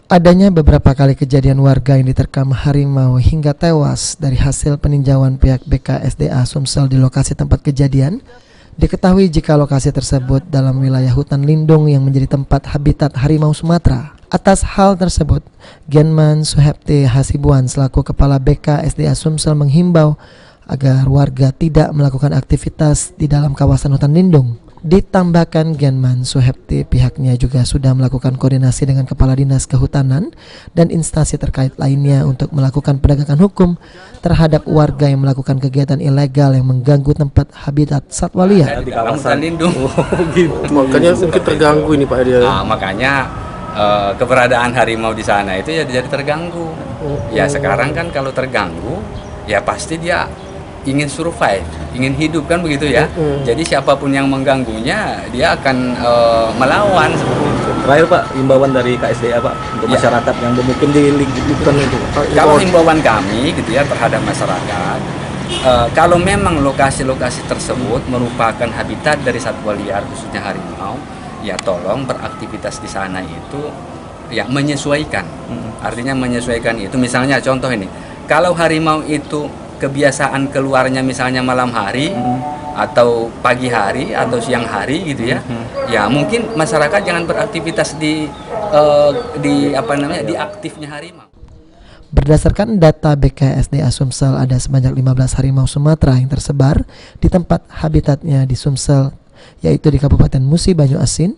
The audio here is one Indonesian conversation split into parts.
Adanya beberapa kali kejadian warga yang diterkam harimau hingga tewas dari hasil peninjauan pihak BKSDA Sumsel di lokasi tempat kejadian. Diketahui jika lokasi tersebut dalam wilayah hutan lindung yang menjadi tempat habitat harimau Sumatera. Atas hal tersebut, Genman Suhepti Hasibuan selaku Kepala BKSDA Sumsel menghimbau agar warga tidak melakukan aktivitas di dalam kawasan hutan lindung. Ditambahkan Genman Suhepti pihaknya juga sudah melakukan koordinasi dengan Kepala Dinas Kehutanan dan instansi terkait lainnya untuk melakukan penegakan hukum terhadap warga yang melakukan kegiatan ilegal yang mengganggu tempat habitat satwa liar. Di kawasan lindung. Gitu. Makanya mungkin terganggu ini Pak dia. Nah, makanya keberadaan harimau di sana itu ya jadi terganggu. Ya sekarang kan kalau terganggu ya pasti dia ingin survive, ingin hidup kan begitu ya. Jadi siapapun yang mengganggunya dia akan melawan. Terakhir Pak, imbauan dari KSDA Pak untuk masyarakat yang mungkin di lingkungan itu. Kalau imbauan kami gitu ya terhadap masyarakat, kalau memang lokasi-lokasi tersebut merupakan habitat dari satwa liar khususnya harimau, ya tolong beraktivitas di sana itu ya menyesuaikan. Artinya menyesuaikan itu misalnya contoh ini, kalau harimau itu kebiasaan keluarnya misalnya malam hari atau pagi hari atau siang hari gitu ya, ya mungkin masyarakat jangan beraktivitas di aktifnya harimau. Berdasarkan data BKSDA Sumsel, ada sebanyak 15 harimau Sumatera yang tersebar di tempat habitatnya di Sumsel, yaitu di Kabupaten Musi Banyu Asin,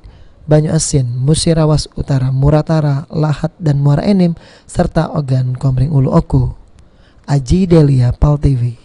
Musi Rawas Utara, Muratara, Lahat, dan Muara Enim, serta Ogan Komering Ulu Oku. Aji Delia, PAL TV.